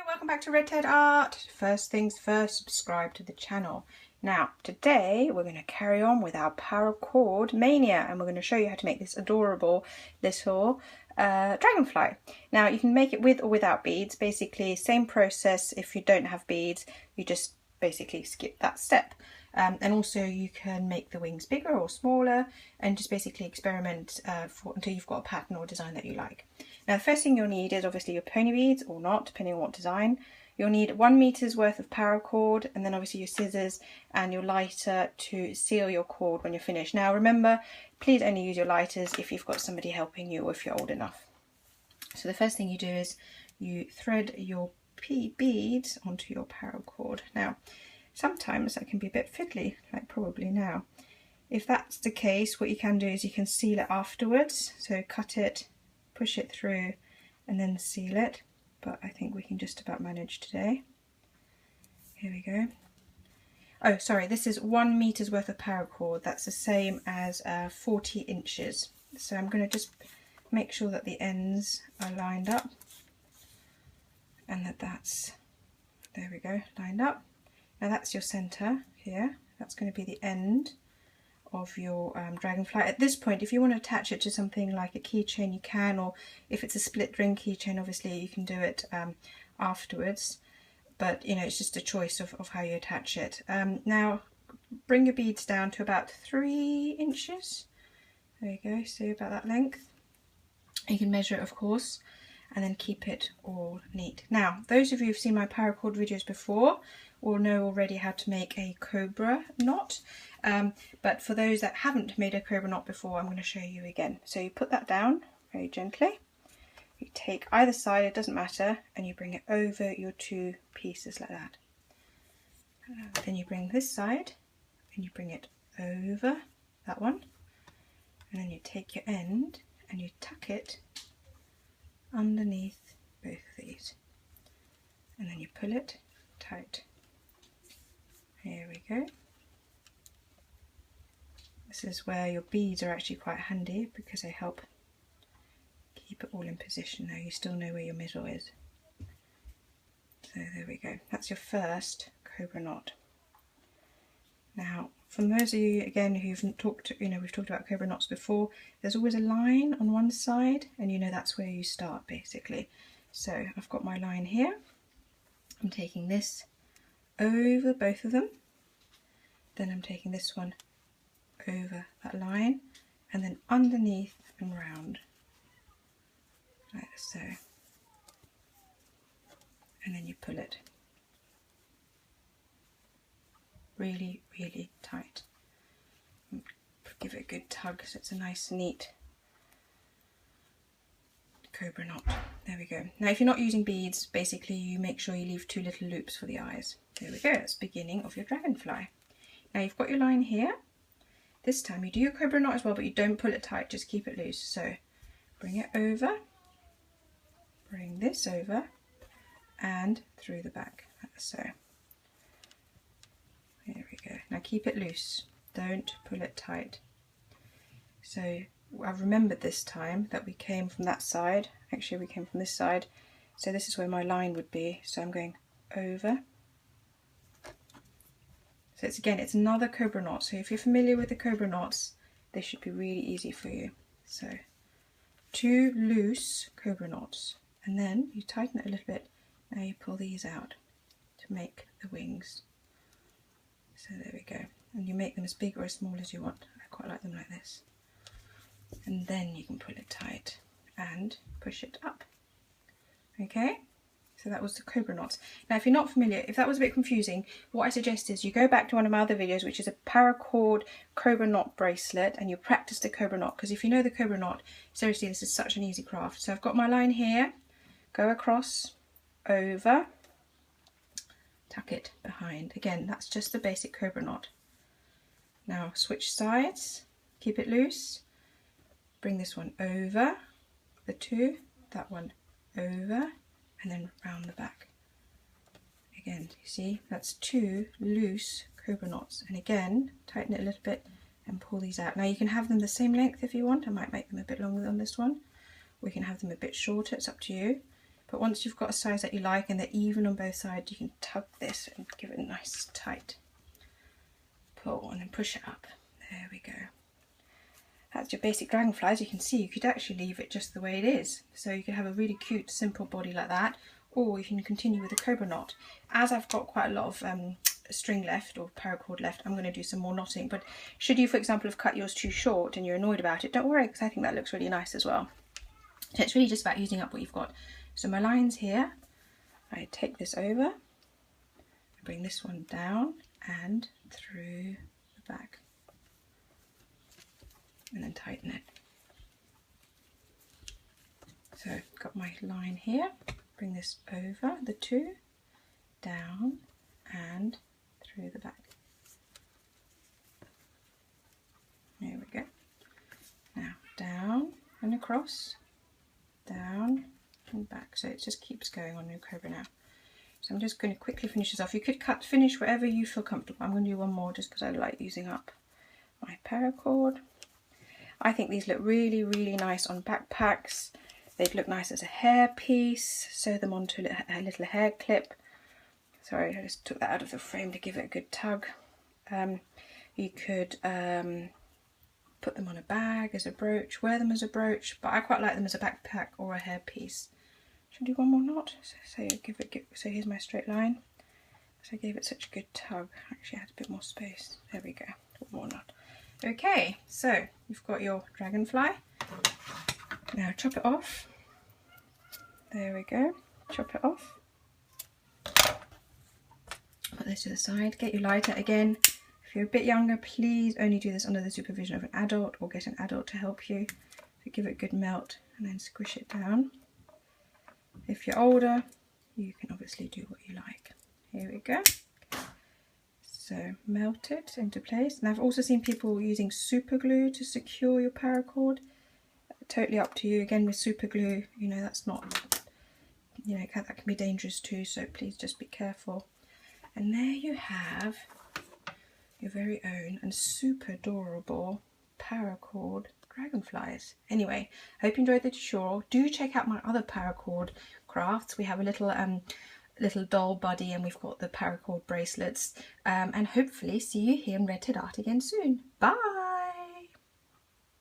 welcome back to Red Art. First things first, subscribe to the channel. Now today we're going to carry on with our paracord mania and we're going to show you how to make this adorable little dragonfly. Now you can make it with or without beads, basically same process. If you don't have beads you just basically skip that step. And also you can make the wings bigger or smaller and just basically experiment until you've got a pattern or design that you like. Now the first thing you'll need is obviously your pony beads or not, depending on what design. You'll need 1 meter's worth of paracord and then obviously your scissors and your lighter to seal your cord when you're finished. Now remember, please only use your lighters if you've got somebody helping you or if you're old enough. So the first thing you do is you thread your beads onto your paracord. Now sometimes that can be a bit fiddly, like probably now. If that's the case, what you can do is you can seal it afterwards. So cut it, push it through and then seal it. But I think we can just about manage today. Here we go. Oh, sorry, this is 1 meter's worth of paracord. That's the same as 40 inches. So I'm going to just make sure that the ends are lined up and that's, there we go, lined up. Now that's your centre here. That's going to be the end of your dragonfly. At this point, if you want to attach it to something like a keychain, you can, or if it's a split ring keychain, obviously you can do it afterwards. But you know, it's just a choice of how you attach it. Now, bring your beads down to about 3 inches. There you go, so about that length. You can measure it, of course, and then keep it all neat. Now, those of you who've seen my paracord videos before will know already how to make a cobra knot. But for those that haven't made a cobra knot before, I'm going to show you again. So you put that down very gently. You take either side, it doesn't matter, and you bring it over your 2 pieces like that. Then you bring this side and you bring it over that one. And then you take your end and you tuck it underneath both of these. And then you pull it tight. Here we go. This is where your beads are actually quite handy because they help keep it all in position. Now you still know where your middle is. So there we go. That's your first cobra knot. Now, for those of you again who've talked, we've talked about cobra knots before. There's always a line on one side, and you know that's where you start basically. So I've got my line here. I'm taking this over both of them. Then I'm taking this one over that line and then underneath and round like so, and then you pull it really tight and give it a good tug so it's a nice neat cobra knot. There we go. Now if you're not using beads, basically you make sure you leave 2 little loops for the eyes. There we go, that's the beginning of your dragonfly. Now you've got your line here. This time you do your cobra knot as well, but you don't pull it tight, just keep it loose. So bring it over, bring this over and through the back, like so. There we go. Now keep it loose, don't pull it tight. So I've remembered this time that we came from that side. Actually we came from this side, so this is where my line would be. So I'm going over. So it's another cobra knot. So if you're familiar with the cobra knots, they should be really easy for you. So 2 loose cobra knots, and then you tighten it a little bit. Now you pull these out to make the wings. So there we go. And you make them as big or as small as you want. I quite like them like this. And then you can pull it tight and push it up. Okay? So that was the cobra knots. Now if you're not familiar, if that was a bit confusing, what I suggest is you go back to one of my other videos, which is a paracord cobra knot bracelet, and you practice the cobra knot, because if you know the cobra knot, seriously this is such an easy craft. So I've got my line here, go across, over, tuck it behind. Again, that's just the basic cobra knot. Now switch sides, keep it loose, bring this one over the 2, that one over, and then round the back. Again, you see, that's 2 loose cobra knots. And again, tighten it a little bit and pull these out. Now you can have them the same length if you want. I might make them a bit longer than this one. We can have them a bit shorter, it's up to you. But once you've got a size that you like and they're even on both sides, you can tug this and give it a nice tight pull and then push it up. There we go. That's your basic dragonfly. As you can see, you could actually leave it just the way it is. So you could have a really cute, simple body like that, or you can continue with a cobra knot. As I've got quite a lot of string left or paracord left, I'm going to do some more knotting. But should you, for example, have cut yours too short and you're annoyed about it, don't worry, because I think that looks really nice as well. So it's really just about using up what you've got. So my line's here. I take this over, I bring this one down and through the back. And then tighten it. So got my line here, bring this over the two, down and through the back. There we go. Now down and across, down and back. So it just keeps going on New Cobra now. So I'm just going to quickly finish this off. You could finish wherever you feel comfortable. I'm going to do one more just because I like using up my paracord. I think these look really, really nice on backpacks. They'd look nice as a hair piece. Sew them onto a little hair clip. Sorry, I just took that out of the frame to give it a good tug. You could put them on a bag as a brooch, wear them as a brooch, but I quite like them as a backpack or a hair piece. Should I do one more knot? So here's my straight line. So I gave it such a good tug. Actually, I had a bit more space. There we go. One more knot. Okay, so you've got your dragonfly. Now chop it off. There we go. Chop it off. Put this to the side. Get your lighter again. If you're a bit younger, please only do this under the supervision of an adult or get an adult to help you. So give it a good melt and then squish it down. If you're older, you can obviously do what you like. Here we go. So melt it into place. And I've also seen people using super glue to secure your paracord. Totally up to you. Again, with super glue, you know, that's not, you know, that can be dangerous too. So please just be careful. And there you have your very own and super adorable paracord dragonflies. Anyway, I hope you enjoyed the tutorial. Do check out my other paracord crafts. We have a little doll buddy and we've got the paracord bracelets, and hopefully see you here in Red Art again soon. Bye!